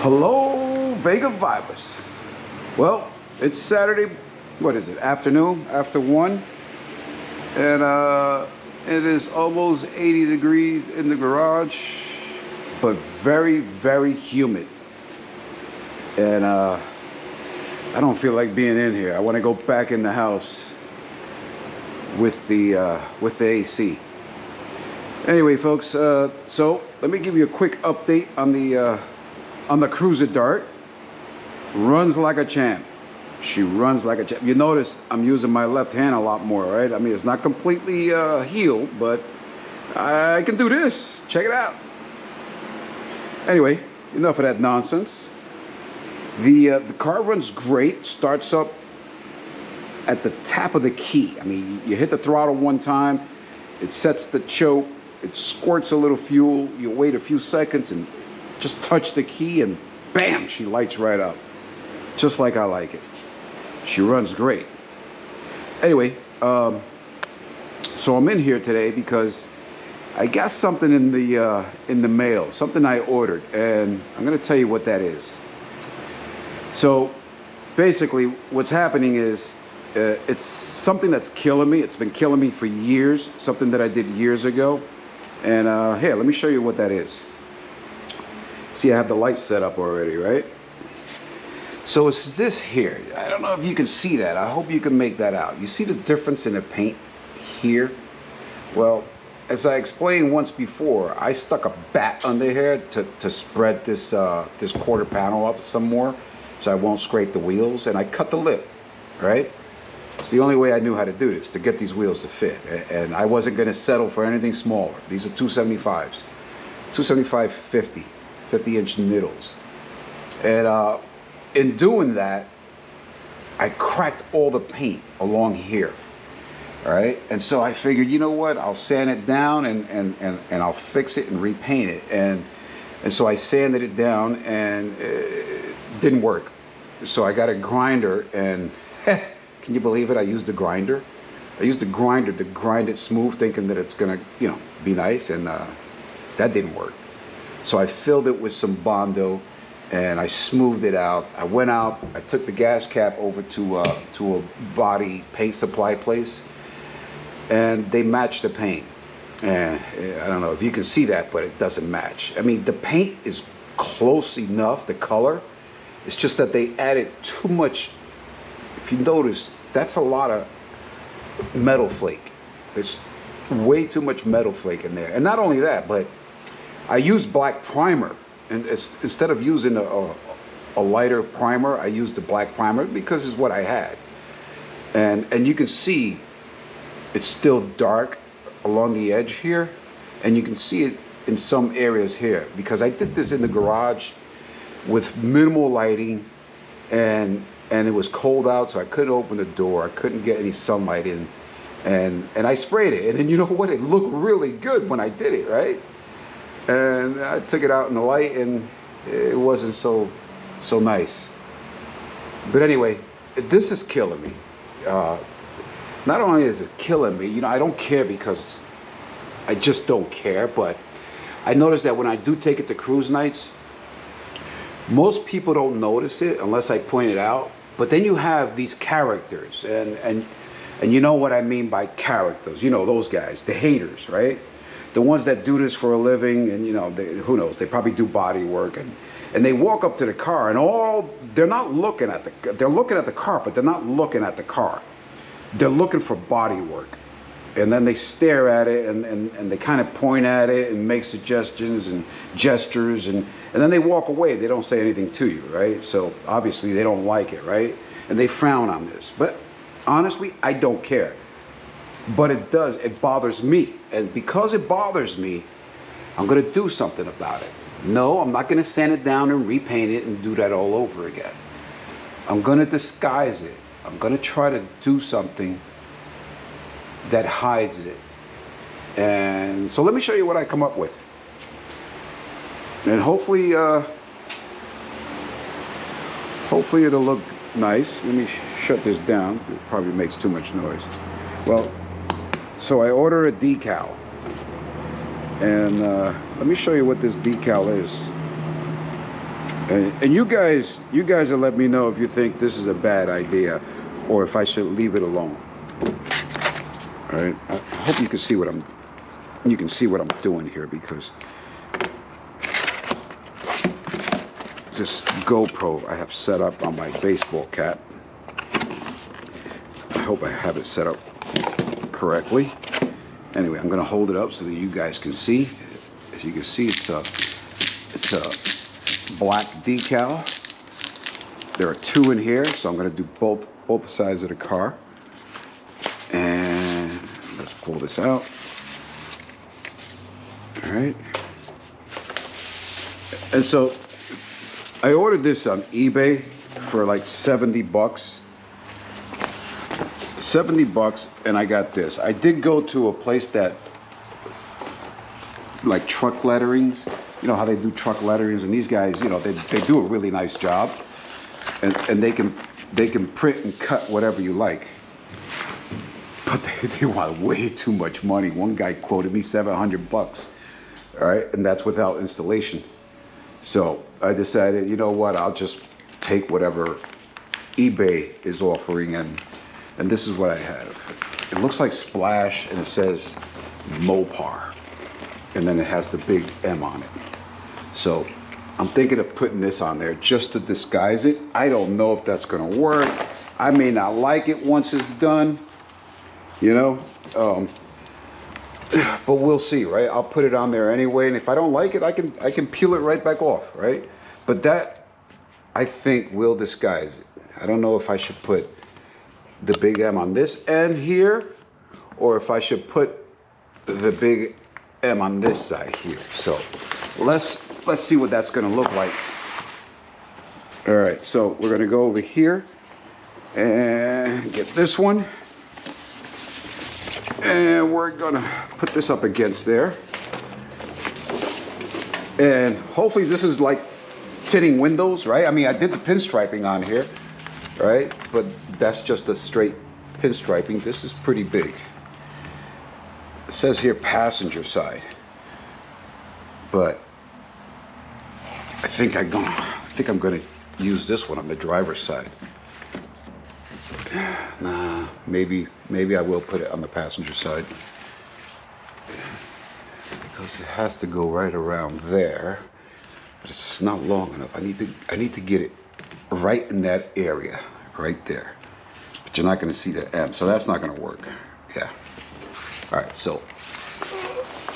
Hello, Vega Vibers. Well, it's Saturday, what is it, afternoon, after 1. And it is almost 80 degrees in the garage, but very, very humid. And I don't feel like being in here. I want to go back in the house with the AC. Anyway, folks, so let me give you a quick update on the Cruiser Dart. Runs like a champ. She runs like a champ. You notice I'm using my left hand a lot more, right? I mean, it's not completely healed, but I can do this. Check it out. Anyway, enough of that nonsense. The car runs great. Starts up at the tap of the key. I mean, you hit the throttle one time, it sets the choke, it squirts a little fuel, you wait a few seconds and just touch the key and bam, she lights right up. Just like I like it. She runs great. Anyway, so I'm in here today because I got something in the mail, something I ordered, and I'm gonna tell you what that is. So basically what's happening is it's something that's killing me. It's been killing me for years, something that I did years ago. And here, let me show you what that is. See, I have the light set up already, right? So it's this here. I don't know if you can see that. I hope you can make that out. You see the difference in the paint here? Well, as I explained once before, I stuck a bat under here to spread this this quarter panel up some more so I won't scrape the wheels, and I cut the lip, right? It's the only way I knew how to do this, to get these wheels to fit. And I wasn't going to settle for anything smaller. These are 275s. 275 50-inch middles. And in doing that, I cracked all the paint along here. All right? And so I figured, you know what? I'll sand it down and I'll fix it and repaint it. And so I sanded it down and it didn't work. So I got a grinder and... Can you believe it? I used the grinder. I used the grinder to grind it smooth, thinking that it's gonna, you know, be nice, and that didn't work. So I filled it with some Bondo, and I smoothed it out. I went out. I took the gas cap over to a body paint supply place, and they matched the paint. And I don't know if you can see that, but it doesn't match. I mean, the paint is close enough, the color. It's just that they added too much. If you notice, that's a lot of metal flake. There's way too much metal flake in there. And not only that, but I used black primer. And instead of using a lighter primer, I used the black primer because it's what I had. And you can see it's still dark along the edge here. And you can see it in some areas here. Because I did this in the garage with minimal lighting, and it was cold out, so I couldn't open the door. I couldn't get any sunlight in, and I sprayed it. And then you know what? It looked really good when I did it, right? And I took it out in the light, and it wasn't so nice. But anyway, this is killing me. Not only is it killing me, you know, I don't care because I just don't care. But I noticed that when I do take it to cruise nights, most people don't notice it unless I point it out. But then you have these characters, and you know what I mean by characters. You know, those guys, the haters, right? The ones that do this for a living, and you know, who knows? They probably do body work, and they walk up to the car, and they're not looking at they're looking at the car, but they're not looking at the car. They're looking for body work. And then they stare at it, and they kind of point at it and make suggestions and gestures, and then they walk away. They don't say anything to you, right? So obviously they don't like it, right? And they frown on this. But honestly, I don't care. But it bothers me. And because it bothers me, I'm going to do something about it. No, I'm not going to sand it down and repaint it and do that all over again. I'm going to disguise it. I'm going to try to do something that hides it. And so let me show you what I come up with. And hopefully it'll look nice. Let me shut this down. It probably makes too much noise. Well, so I order a decal. And let me show you what this decal is. And you guys will let me know if you think this is a bad idea or if I should leave it alone. All right, I hope you can see what I'm doing here, because this GoPro I have set up on my baseball cap. I hope I have it set up correctly. Anyway, I'm gonna hold it up so that you guys can see. As you can see, it's a black decal. There are two in here, so I'm gonna do both sides of the car. And let's pull this out. All right. And so I ordered this on eBay for like 70 bucks. 70 bucks, and I got this. I did go to a place that, like, truck letterings. You know how they do truck letterings, and these guys, you know, they do a really nice job, and they can print and cut whatever you like. But they want way too much money. One guy quoted me 700 bucks. All right, and that's without installation. So I decided, you know what, I'll just take whatever eBay is offering, and this is what I have. It looks like Splash, and it says Mopar, and then it has the big M on it. So I'm thinking of putting this on there just to disguise it. I don't know if that's gonna work. I may not like it once it's done, you know, but we'll see, right? I'll put it on there anyway, and if I don't like it, I can peel it right back off, right? But that, I think, will disguise it. I don't know if I should put the big M on this end here, or if I should put the big M on this side here. So let's see what that's gonna look like. All right, so we're gonna go over here and get this one, and we're gonna put this up against there, and hopefully this is like tinting windows, right? I mean, I did the pinstriping on here, right? But that's just a straight pinstriping. This is pretty big. It says here passenger side, but I think I'm gonna use this one on the driver's side. Nah, maybe I will put it on the passenger side, because it has to go right around there, but it's not long enough. I need to get it right in that area, right there. But you're not going to see the M, so that's not going to work. Yeah. All right, so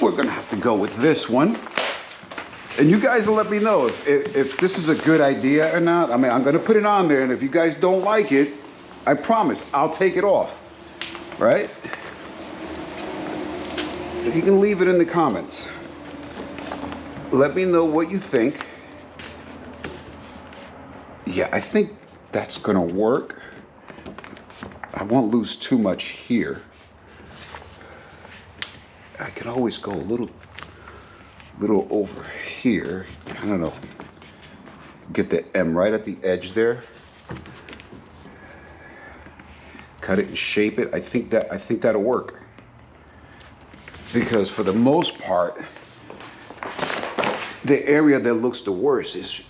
we're going to have to go with this one. And you guys will let me know if this is a good idea or not. I mean, I'm going to put it on there, and if you guys don't like it, I promise I'll take it off, right? You can leave it in the comments. Let me know what you think. Yeah, I think that's gonna work. I won't lose too much here. I can always go a little over here. I don't know. Get the M right at the edge there. Cut it and shape it. I think that'll work. Because for the most part, the area that looks the worst is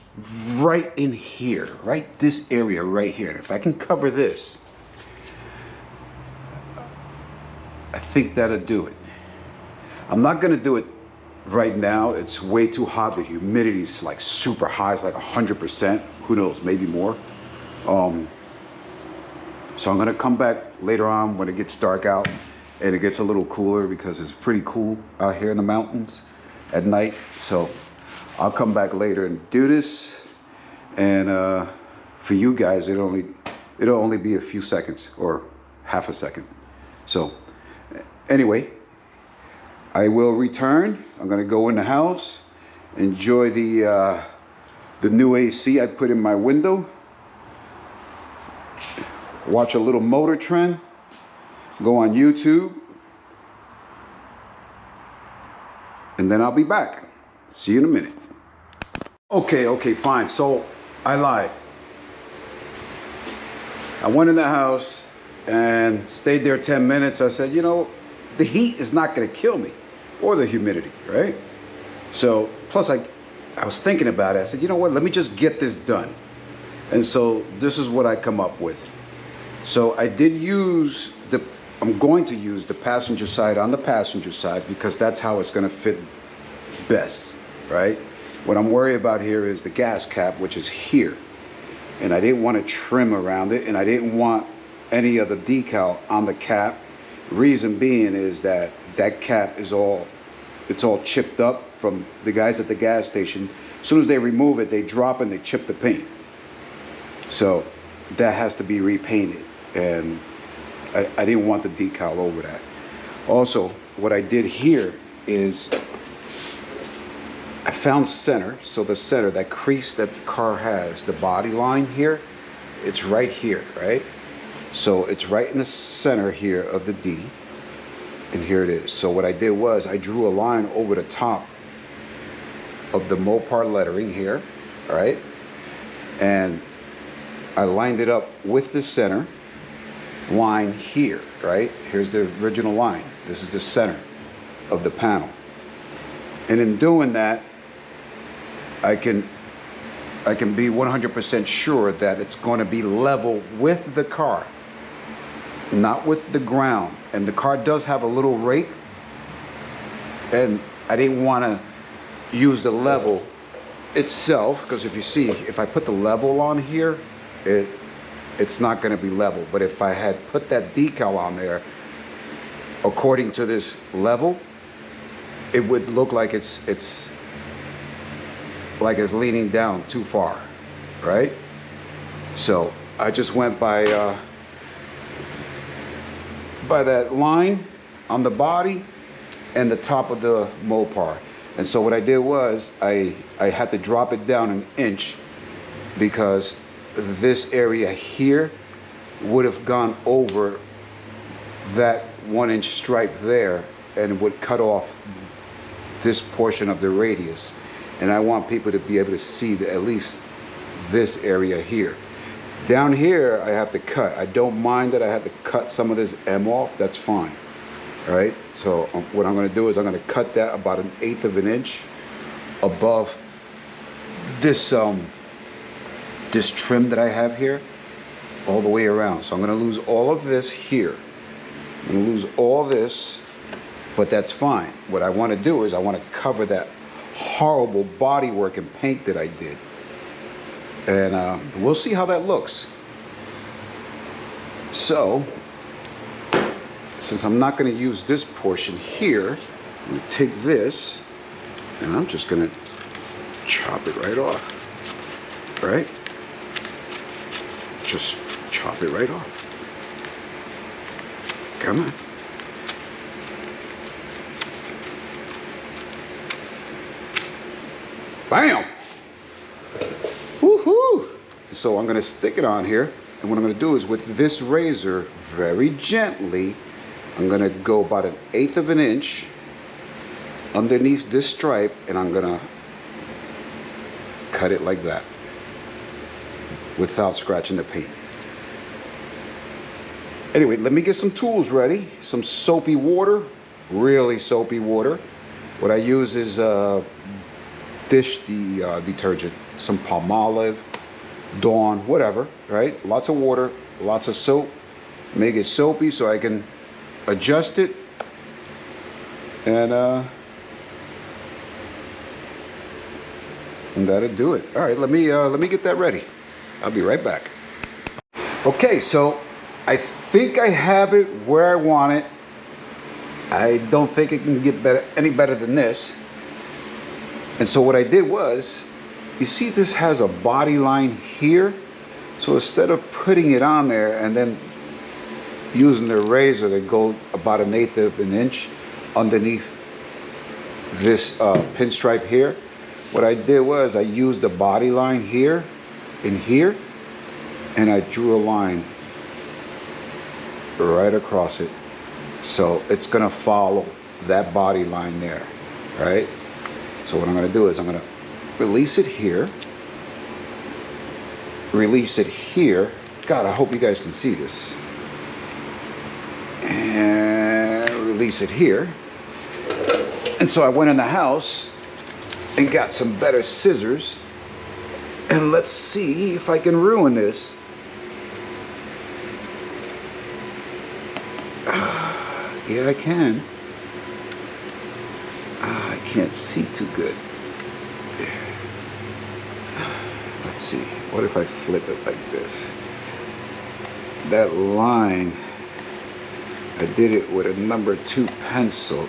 right in here, right this area right here. And if I can cover this, I think that'll do it. I'm not gonna do it right now. It's way too hot. The humidity is like super high. It's like 100%. Who knows, maybe more. So I'm gonna come back later on when it gets dark out and it gets a little cooler, because it's pretty cool out here in the mountains at night. So I'll come back later and do this. And for you guys, it'll only be a few seconds or half a second. So anyway, I will return. I'm gonna go in the house, enjoy the new AC I put in my window, watch a little motor trend, go on YouTube, and then I'll be back. See you in a minute. Okay, fine. So I lied. I went in the house and stayed there 10 minutes. I said, you know, the heat is not gonna kill me, or the humidity, right? So, plus I I was thinking about it. I said, you know what, let me just get this done. And so this is what I come up with. So I did use I'm going to use the passenger side on the passenger side because that's how it's going to fit best, right? What I'm worried about here is the gas cap, which is here. And I didn't want to trim around it, and I didn't want any of the decal on the cap. Reason being is that cap is it's all chipped up from the guys at the gas station. As soon as they remove it, they drop and they chip the paint. So that has to be repainted, and I didn't want the decal over that. Also, what I did here is I found center. So the center, that crease that the car has, the body line here, it's right here, right? So it's right in the center here of the D, and here it is. So what I did was I drew a line over the top of the Mopar lettering here, all right? And I lined it up with the center line here, right? Here's the original line. This is the center of the panel. And in doing that, I can be 100% sure that it's going to be level with the car, not with the ground. And the car does have a little rake, and I didn't want to use the level itself, because if you see, if I put the level on here, it's not going to be level. But if I had put that decal on there according to this level, it would look like it's like it's leaning down too far, right? So I just went by that line on the body and the top of the Mopar. And so what I did was I had to drop it down an inch, because this area here would have gone over that 1-inch stripe there and would cut off this portion of the radius. And I want people to be able to see at least this area here. Down here I have to cut. I don't mind that I have to cut some of this M off. That's fine. All right, so what I'm going to do is I'm going to cut that about 1/8 of an inch above this this trim that I have here, all the way around. So I'm going to lose all of this here. I'm going to lose all this, but that's fine. What I want to do is I want to cover that horrible bodywork and paint that I did, and we'll see how that looks. So since I'm not going to use this portion here, I'm going to take this and I'm just going to chop it right off, right? Just chop it right off. Come on. Bam! Woohoo! So I'm going to stick it on here, and what I'm going to do is with this razor, very gently, I'm going to go about 1/8 of an inch underneath this stripe, and I'm going to cut it like that without scratching the paint. Anyway, let me get some tools ready. Some soapy water, really soapy water. What I use is dish detergent, some Palmolive, Dawn, whatever, right? Lots of water, lots of soap. Make it soapy so I can adjust it, and that'll do it. All right, let me get that ready. I'll be right back. Okay, so I think I have it where I want it. I don't think it can get any better than this. And so what I did was, you see this has a body line here. So instead of putting it on there and then using the razor to go about 1/8 of an inch underneath this pinstripe here, what I did was I used the body line here and here, and I drew a line right across it. So it's gonna follow that body line there, right? So what I'm gonna do is I'm gonna release it here, release it here. God, I hope you guys can see this. And release it here. And so I went in the house and got some better scissors. And let's see if I can ruin this. Yeah, I can. I can't see too good. Let's see. What if I flip it like this? That line, I did it with a number 2 pencil.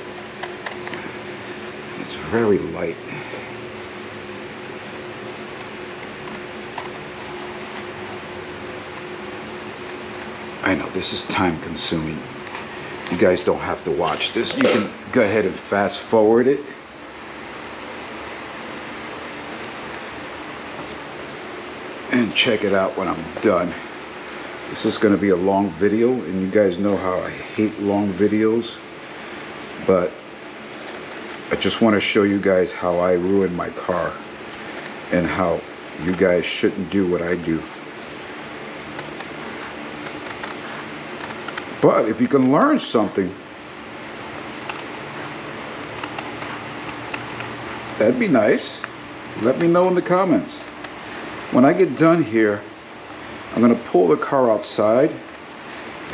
It's very light. I know this is time consuming. You guys don't have to watch this. You can go ahead and fast forward it. And check it out when I'm done. This is going to be a long video, and you guys know how I hate long videos. But I just want to show you guys how I ruin my car and how you guys shouldn't do what I do. But if you can learn something, that'd be nice. Let me know in the comments. When I get done here, I'm going to pull the car outside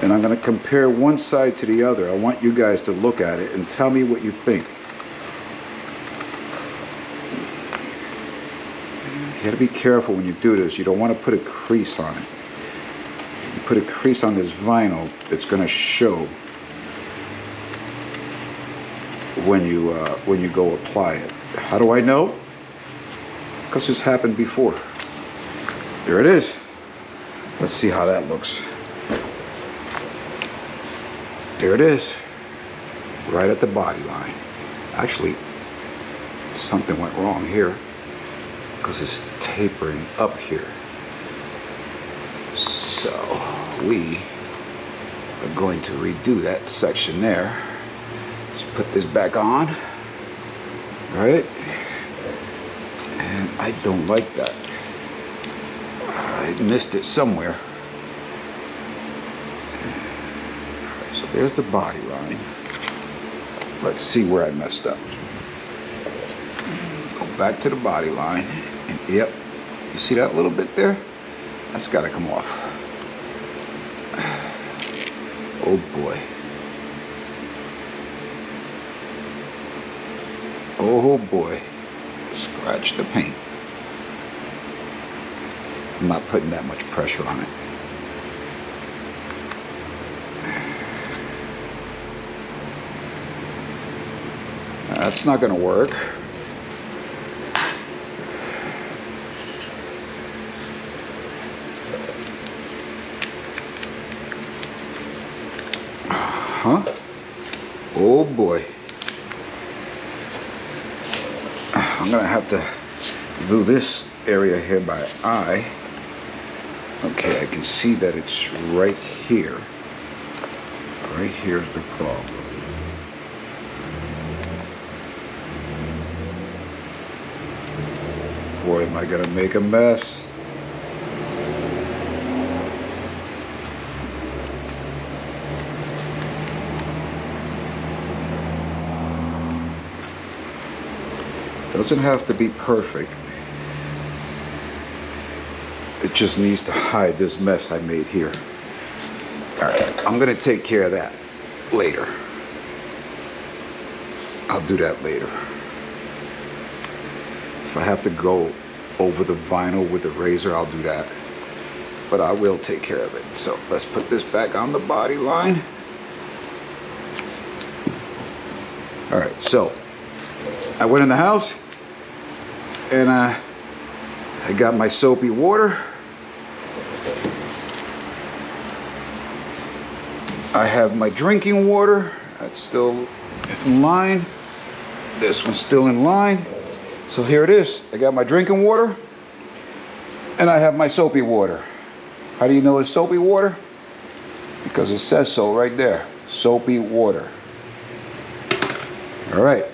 and I'm going to compare one side to the other. I want you guys to look at it and tell me what you think. You got to be careful when you do this. You don't want to put a crease on it. You put a crease on this vinyl, it's going to show when you go apply it. How do I know? Because this happened before. There it is. Let's see how that looks. There it is, right at the body line. Actually, something went wrong here because it's tapering up here. So we are going to redo that section there. Let's put this back on. All right. And I don't like that. I missed it somewhere. All right, so there's the body line. Let's see where I messed up. Go back to the body line. And yep, you see that little bit there? That's got to come off. Oh boy. Oh boy. Scratch the paint. I'm not putting that much pressure on it. That's not going to work. Huh? Oh boy. I'm going to have to do this area here by eye. Okay, I can see that it's right here. Right here's the problem. Boy, am I gonna make a mess. Doesn't have to be perfect. It just needs to hide this mess I made here. All right, I'm gonna take care of that later. I'll do that later. If I have to go over the vinyl with the razor, I'll do that. But I will take care of it. So let's put this back on the body line. All right, so I went in the house and I got my soapy water. I have my drinking water. That's still in line. This one's still in line. So here it is. I got my drinking water and I have my soapy water. How do you know it's soapy water? Because it says so right there. Soapy water. All right.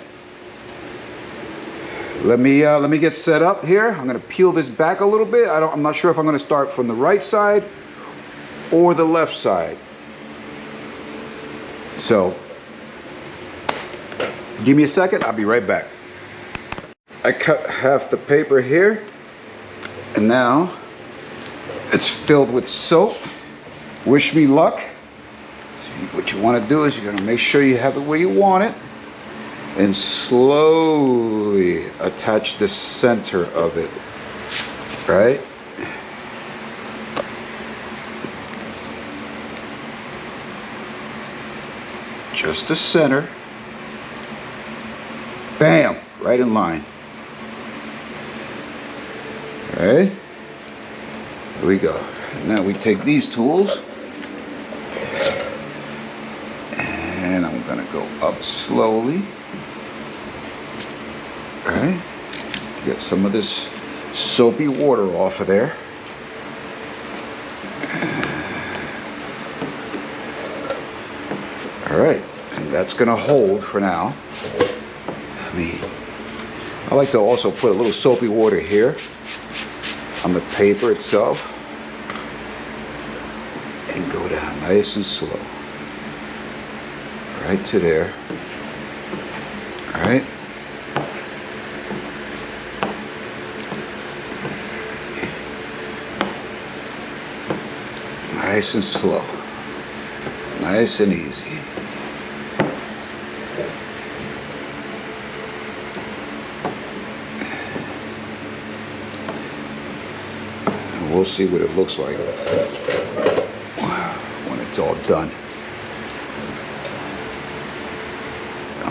Let me get set up here. I'm going to peel this back a little bit. I'm not sure if I'm going to start from the right side or the left side. So give me a second. I'll be right back. I cut half the paper here, and now it's filled with soap. Wish me luck. So what you want to do is you're going to make sure you have it where you want it, and slowly attach the center of it, right? Just the center. Bam! Right in line. Alright? Here we go. Now we take these tools, and I'm gonna go up slowly. Alright? Get some of this soapy water off of there. Alright, and that's gonna hold for now. I like to also put a little soapy water here on the paper itself and go down nice and slow. Right to there. Alright. Nice and slow. Nice and easy. We'll see what it looks like when it's all done.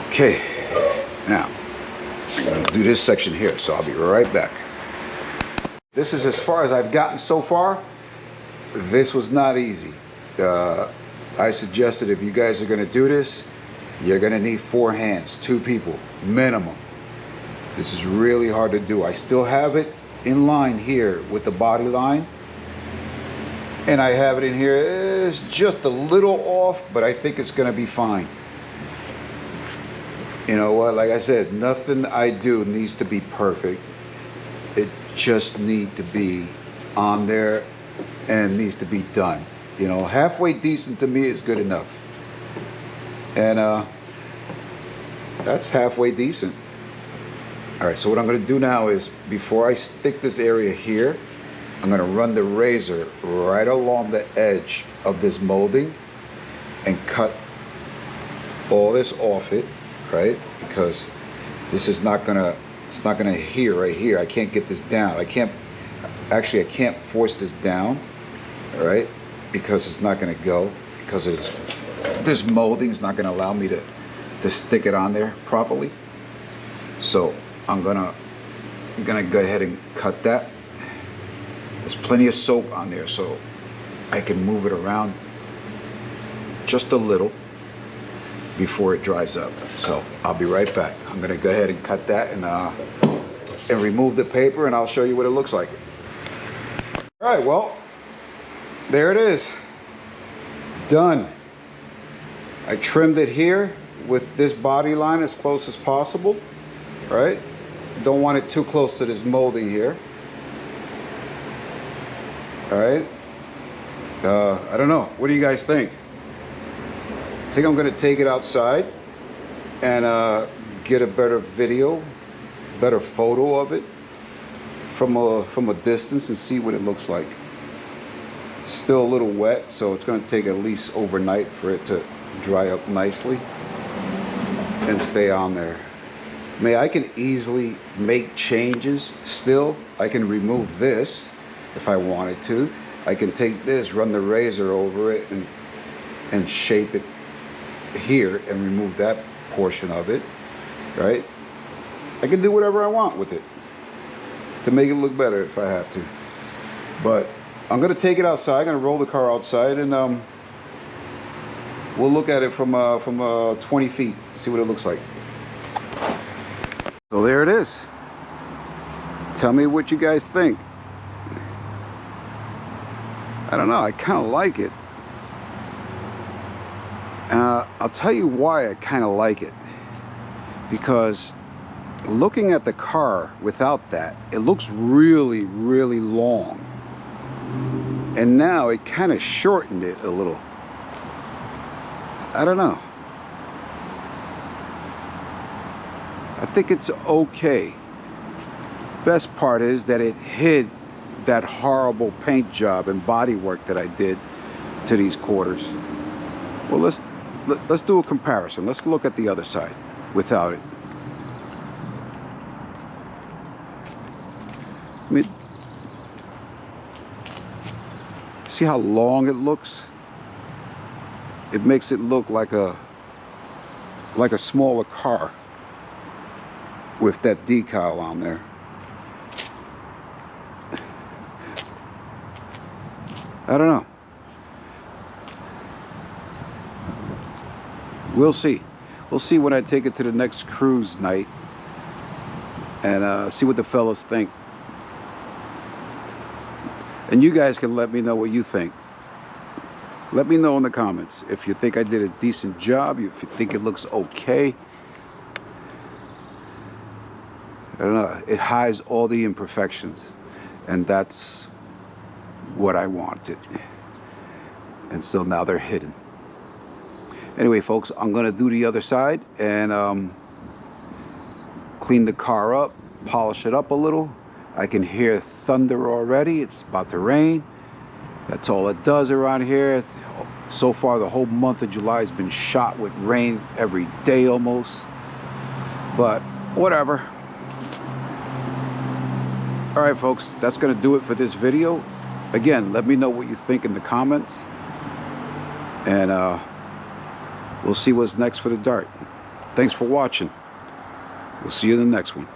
Okay, now I'm going to do this section here, so I'll be right back. This is as far as I've gotten so far. This was not easy. I suggested if you guys are going to do this, you're going to need 4 hands, 2 people minimum. This is really hard to do. I still have it in line here with the body line, and I have it in here. It's just a little off, but I think it's gonna be fine. You know what, like I said, nothing I do needs to be perfect. It just needs to be on there and needs to be done. You know, halfway decent to me is good enough, and that's halfway decent. All right, so what I'm going to do now is, before I stick this area here, I'm going to run the razor right along the edge of this molding and cut all this off it, right? Because this is not going to, it's not going to adhere right here. I can't get this down. I can't force this down, all right? Because it's not going to go, because this molding is not going to allow me to stick it on there properly. So I'm gonna go ahead and cut that. There's plenty of soap on there, so I can move it around just a little before it dries up. So I'll be right back. I'm gonna go ahead and cut that and remove the paper, and I'll show you what it looks like. All right, well, there it is. Done. I trimmed it here with this body line as close as possible, right? Don't want it too close to this molding here. All right. I don't know. What do you guys think? I think I'm going to take it outside and get a better video, better photo of it from a distance and see what it looks like. It's still a little wet, so it's going to take at least overnight for it to dry up nicely and stay on there. I can easily make changes still. I can remove this if I wanted to. I can take this, run the razor over it, and shape it here and remove that portion of it, right? I can do whatever I want with it to make it look better if I have to. But I'm gonna take it outside. I'm gonna roll the car outside, and we'll look at it from 20 feet, see what it looks like. So there it is. Tell me what you guys think. I don't know, I kind of like it. I'll tell you why I kind of like it. Because looking at the car without that, it looks really, really long. And now it kind of shortened it a little. I don't know. I think it's okay. Best part is that it hid that horrible paint job and body work that I did to these quarters. Well, let's do a comparison. Let's look at the other side without it. I mean, see how long it looks? It makes it look like a smaller car with that decal on there. I don't know. We'll see. We'll see when I take it to the next cruise night and see what the fellas think. And you guys can let me know what you think. Let me know in the comments if you think I did a decent job, if you think it looks okay. I don't know. It hides all the imperfections, and that's what I wanted. And so now they're hidden. Anyway, folks, I'm gonna do the other side and clean the car up, polish it up a little. I can hear thunder already. It's about to rain. That's all it does around here. So far, the whole month of July has been shot with rain every day almost. But whatever. All right, folks, that's gonna do it for this video. Again, let me know what you think in the comments, and we'll see what's next for the Dart. Thanks for watching. We'll see you in the next one.